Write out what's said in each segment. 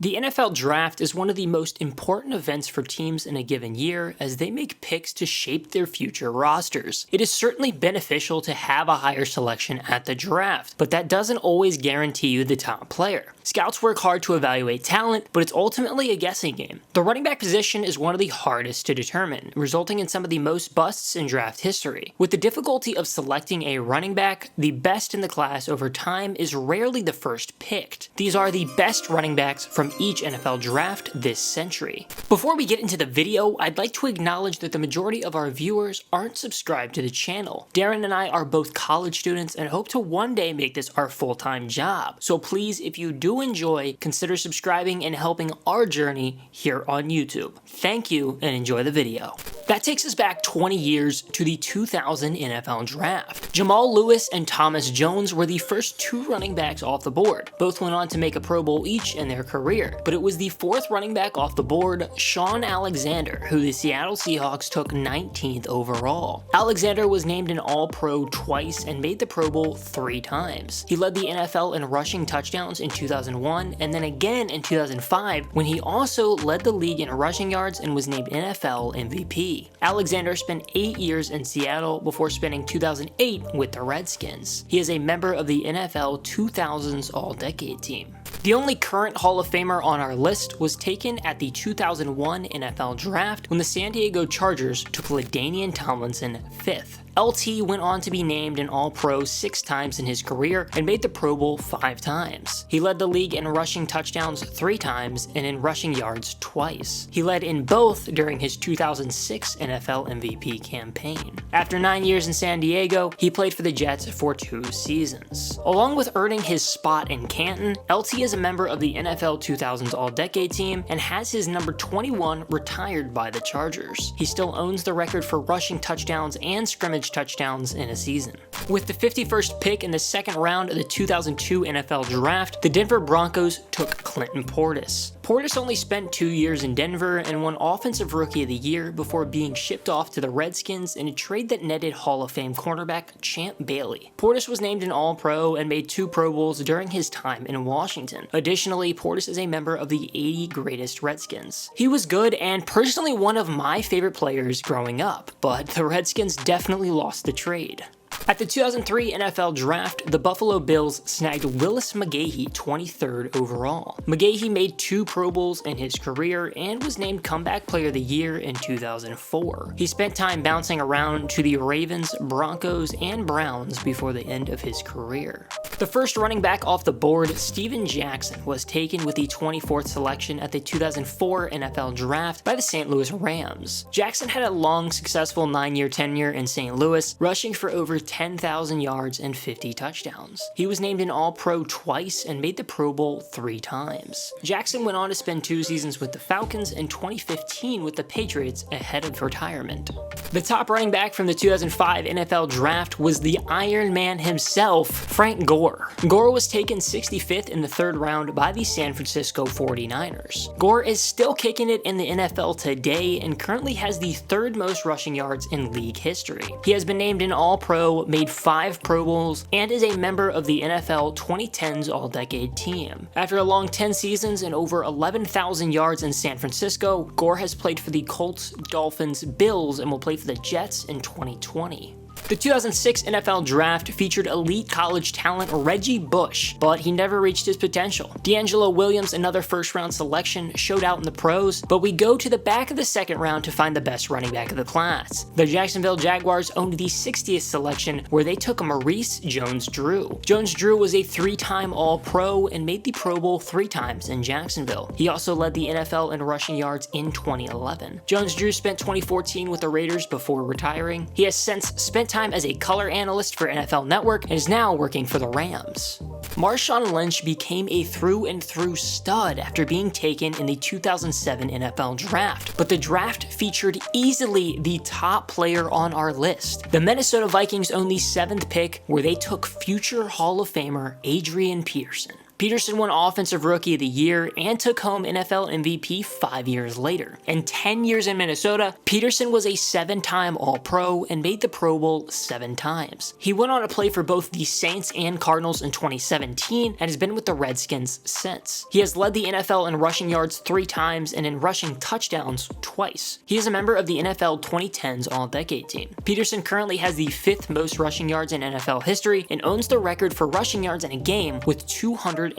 The NFL Draft is one of the most important events for teams in a given year as they make picks to shape their future rosters. It is certainly beneficial to have a higher selection at the draft, but that doesn't always guarantee you the top player. Scouts work hard to evaluate talent, but it's ultimately a guessing game. The running back position is one of the hardest to determine, resulting in some of the most busts in draft history. With the difficulty of selecting a running back, the best in the class over time is rarely the first picked. These are the best running backs from each NFL draft this century. Before we get into the video, I'd like to acknowledge that the majority of our viewers aren't subscribed to the channel. Darren and I are both college students and hope to one day make this our full-time job. So please, if you do enjoy, consider subscribing and helping our journey here on YouTube. Thank you and enjoy the video. That takes us back 20 years to the 2000 NFL Draft. Jamal Lewis and Thomas Jones were the first two running backs off the board. Both went on to make a Pro Bowl each in their career, but it was the fourth running back off the board, Shaun Alexander, who the Seattle Seahawks took 19th overall. Alexander was named an All-Pro twice and made the Pro Bowl 3 times. He led the NFL in rushing touchdowns in 2001 and then again in 2005 when he also led the league in rushing yards and was named NFL MVP. Alexander spent 8 years in Seattle before spending 2008 with the Redskins. He is a member of the NFL 2000s All-Decade team. The only current Hall of Famer on our list was taken at the 2001 NFL Draft when the San Diego Chargers took LaDainian Tomlinson 5th. LT went on to be named an All-Pro 6 times in his career and made the Pro Bowl 5 times. He led the league in rushing touchdowns 3 times and in rushing yards twice. He led in both during his 2006 NFL MVP campaign. After 9 years in San Diego, he played for the Jets for 2 seasons. Along with earning his spot in Canton, LT is a member of the NFL 2000s All-Decade team and has his number 21 retired by the Chargers. He still owns the record for rushing touchdowns and scrimmage touchdowns in a season. With the 51st pick in the second round of the 2002 NFL Draft, the Denver Broncos took Clinton Portis. Portis only spent 2 years in Denver and won Offensive Rookie of the Year before being shipped off to the Redskins in a trade that netted Hall of Fame cornerback Champ Bailey. Portis was named an All-Pro and made 2 Pro Bowls during his time in Washington. Additionally, Portis is a member of the 80 Greatest Redskins. He was good and personally one of my favorite players growing up, but the Redskins definitely lost the trade. At the 2003 NFL Draft, the Buffalo Bills snagged Willis McGahee 23rd overall. McGahee made 2 Pro Bowls in his career and was named Comeback Player of the Year in 2004. He spent time bouncing around to the Ravens, Broncos, and Browns before the end of his career. The first running back off the board, Steven Jackson, was taken with the 24th selection at the 2004 NFL Draft by the St. Louis Rams. Jackson had a long, successful 9-year tenure in St. Louis, rushing for over 10,000 yards and 50 touchdowns. He was named an All-Pro twice and made the Pro Bowl 3 times. Jackson went on to spend 2 seasons with the Falcons and 2015 with the Patriots ahead of retirement. The top running back from the 2005 NFL Draft was the Iron Man himself, Frank Gore. Gore was taken 65th in the 3rd round by the San Francisco 49ers. Gore is still kicking it in the NFL today and currently has the 3rd most rushing yards in league history. He has been named an All-Pro, made 5 Pro Bowls, and is a member of the NFL 2010s All-Decade team. After a long 10 seasons and over 11,000 yards in San Francisco, Gore has played for the Colts, Dolphins, Bills, and will play for the Jets in 2020. The 2006 NFL Draft featured elite college talent Reggie Bush, but he never reached his potential. D'Angelo Williams, another first-round selection, showed out in the pros, but we go to the back of the 2nd round to find the best running back of the class. The Jacksonville Jaguars owned the 60th selection, where they took Maurice Jones-Drew. Jones-Drew was a 3-time All-Pro and made the Pro Bowl 3 times in Jacksonville. He also led the NFL in rushing yards in 2011. Jones-Drew spent 2014 with the Raiders before retiring. He has since spent time as a color analyst for NFL Network and is now working for the Rams. Marshawn Lynch became a through-and-through stud after being taken in the 2007 NFL Draft, but the draft featured easily the top player on our list. The Minnesota Vikings owned the 7th pick, where they took future Hall of Famer Adrian Peterson. Peterson won Offensive Rookie of the Year and took home NFL MVP 5 years later. In 10 years in Minnesota, Peterson was a 7-time All-Pro and made the Pro Bowl 7 times. He went on to play for both the Saints and Cardinals in 2017 and has been with the Redskins since. He has led the NFL in rushing yards 3 times and in rushing touchdowns twice. He is a member of the NFL 2010s All-Decade team. Peterson currently has the 5th most rushing yards in NFL history and owns the record for rushing yards in a game with 296.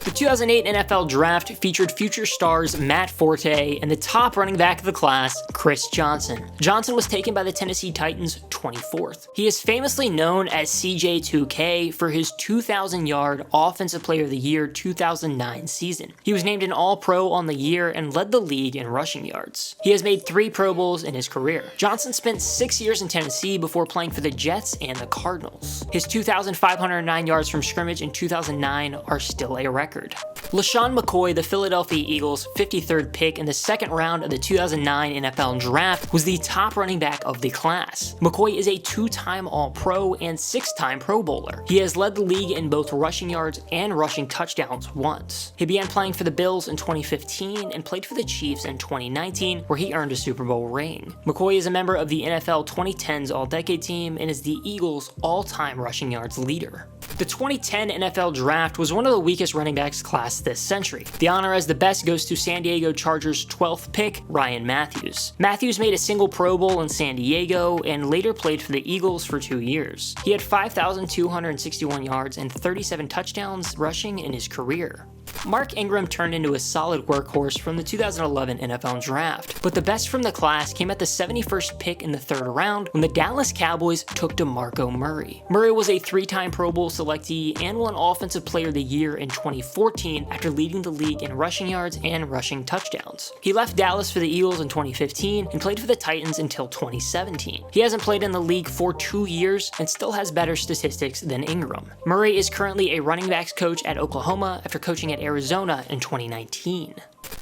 The 2008 NFL Draft featured future stars Matt Forte and the top running back of the class, Chris Johnson. Johnson was taken by the Tennessee Titans 24th. He is famously known as CJ2K for his 2,000-yard Offensive Player of the Year 2009 season. He was named an All-Pro on the year and led the league in rushing yards. He has made 3 Pro Bowls in his career. Johnson spent 6 years in Tennessee before playing for the Jets and the Cardinals. His 2,509 yards from scrimmage in 2009 are still a record. LaShawn McCoy, the Philadelphia Eagles' 53rd pick in the 2nd round of the 2009 NFL Draft, was the top running back of the class. McCoy is a 2-time All-Pro and 6-time Pro Bowler. He has led the league in both rushing yards and rushing touchdowns once. He began playing for the Bills in 2015 and played for the Chiefs in 2019, where he earned a Super Bowl ring. McCoy is a member of the NFL 2010s All-Decade team and is the Eagles' all-time rushing yards leader. The 2010 NFL Draft was one of the weakest running backs class this century. The honor as the best goes to San Diego Chargers' 12th pick, Ryan Matthews. Matthews made a single Pro Bowl in San Diego and later played for the Eagles for 2 years. He had 5,261 yards and 37 touchdowns rushing in his career. Mark Ingram turned into a solid workhorse from the 2011 NFL Draft, but the best from the class came at the 71st pick in the 3rd round when the Dallas Cowboys took DeMarco Murray. Murray was a 3-time Pro Bowl selectee and won Offensive Player of the Year in 2014 after leading the league in rushing yards and rushing touchdowns. He left Dallas for the Eagles in 2015 and played for the Titans until 2017. He hasn't played in the league for 2 years and still has better statistics than Ingram. Murray is currently a running backs coach at Oklahoma after coaching at Arizona in 2019.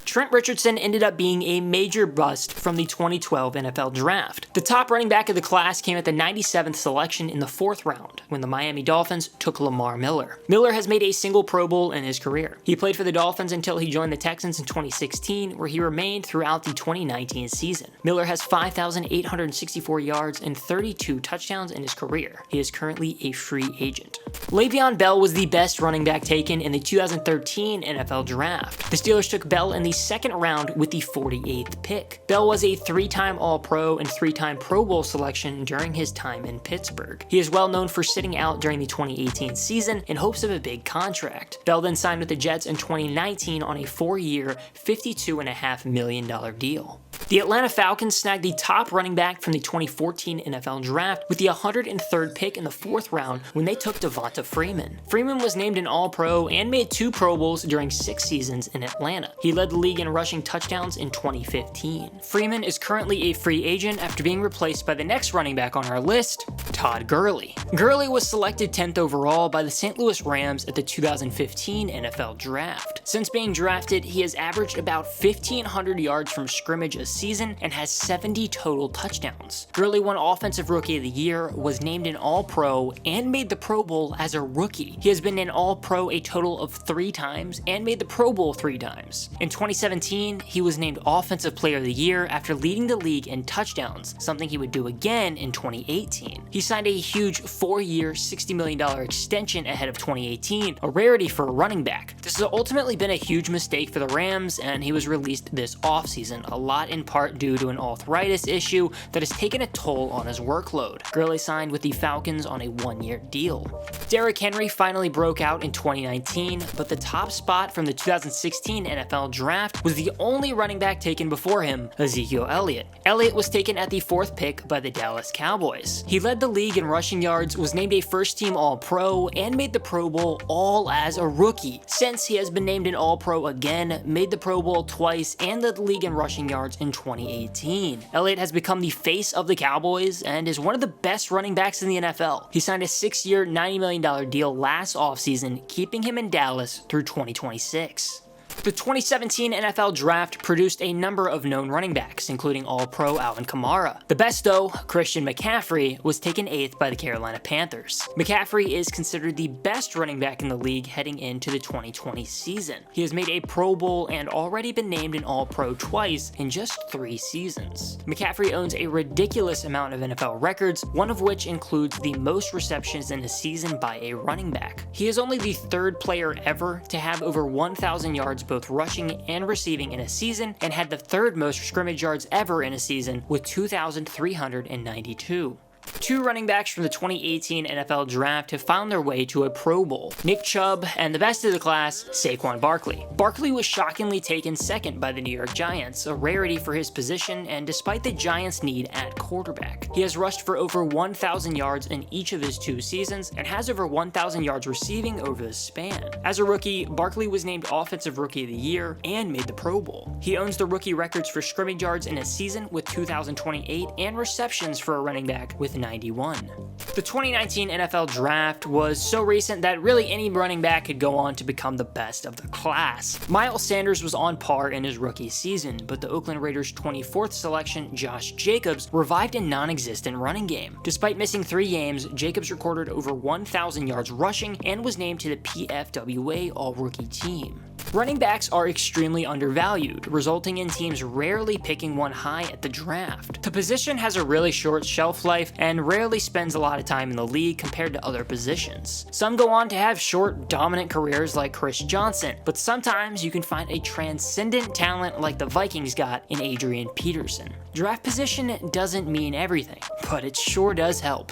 Trent Richardson ended up being a major bust from the 2012 NFL Draft. The top running back of the class came at the 97th selection in the 4th round, when the Miami Dolphins took Lamar Miller. Miller has made a single Pro Bowl in his career. He played for the Dolphins until he joined the Texans in 2016, where he remained throughout the 2019 season. Miller has 5,864 yards and 32 touchdowns in his career. He is currently a free agent. Le'Veon Bell was the best running back taken in the 2013 NFL Draft. The Steelers took Bell in the 2nd round with the 48th pick. Bell was a 3-time All-Pro and 3-time Pro Bowl selection during his time in Pittsburgh. He is well known for sitting out during the 2018 season in hopes of a big contract. Bell then signed with the Jets in 2019 on a 4-year, $52.5 million deal. The Atlanta Falcons snagged the top running back from the 2014 NFL Draft with the 103rd pick in the 4th round when they took Devonta Freeman. Freeman was named an All-Pro and made 2 Pro Bowls during 6 seasons in Atlanta. He led the league in rushing touchdowns in 2015. Freeman is currently a free agent after being replaced by the next running back on our list, Todd Gurley. Gurley was selected 10th overall by the St. Louis Rams at the 2015 NFL Draft. Since being drafted, he has averaged about 1,500 yards from scrimmage a season and has 70 total touchdowns. Gurley won Offensive Rookie of the Year, was named an All-Pro, and made the Pro Bowl as a rookie. He has been an All-Pro a total of 3 times and made the Pro Bowl 3 times. In 2017, he was named Offensive Player of the Year after leading the league in touchdowns, something he would do again in 2018. He signed a huge 4-year, $60 million extension ahead of 2018, a rarity for a running back. This has ultimately been a huge mistake for the Rams, and he was released this offseason, a lot in part due to an arthritis issue that has taken a toll on his workload. Gurley signed with the Falcons on a 1-year deal. Derrick Henry finally broke out in 2019, but the top spot from the 2016 NFL Draft was the only running back taken before him, Ezekiel Elliott. Elliott was taken at the 4th pick by the Dallas Cowboys. He led the league in rushing yards, was named a first-team All-Pro, and made the Pro Bowl all as a rookie. Since he has been named an All-Pro again, made the Pro Bowl twice, and led the league in rushing yards in 2018. Elliott has become the face of the Cowboys and is one of the best running backs in the NFL. He signed a 6-year, $90 million deal last offseason, keeping him in Dallas through 2026. The 2017 NFL Draft produced a number of known running backs, including All-Pro Alvin Kamara. The best, though, Christian McCaffrey, was taken 8th by the Carolina Panthers. McCaffrey is considered the best running back in the league heading into the 2020 season. He has made a Pro Bowl and already been named an All-Pro twice in just 3 seasons. McCaffrey owns a ridiculous amount of NFL records, one of which includes the most receptions in a season by a running back. He is only the 3rd player ever to have over 1,000 yards both rushing and receiving in a season, and had the 3rd most scrimmage yards ever in a season with 2,392. 2 running backs from the 2018 NFL Draft have found their way to a Pro Bowl: Nick Chubb and the best of the class, Saquon Barkley. Barkley was shockingly taken 2nd by the New York Giants, a rarity for his position, and despite the Giants' need at quarterback. He has rushed for over 1,000 yards in each of his 2 seasons and has over 1,000 yards receiving over the span. As a rookie, Barkley was named Offensive Rookie of the Year and made the Pro Bowl. He owns the rookie records for scrimmage yards in a season with 2,028 and receptions for a running back with 91. The 2019 NFL Draft was so recent that really any running back could go on to become the best of the class. Miles Sanders was on par in his rookie season, but the Oakland Raiders' 24th selection, Josh Jacobs, revived a non-existent running game. Despite missing 3 games, Jacobs recorded over 1,000 yards rushing and was named to the PFWA All-Rookie team. Running backs are extremely undervalued, resulting in teams rarely picking one high at the draft. The position has a really short shelf life and rarely spends a lot of time in the league compared to other positions. Some go on to have short, dominant careers like Chris Johnson, but sometimes you can find a transcendent talent like the Vikings got in Adrian Peterson. Draft position doesn't mean everything, but it sure does help.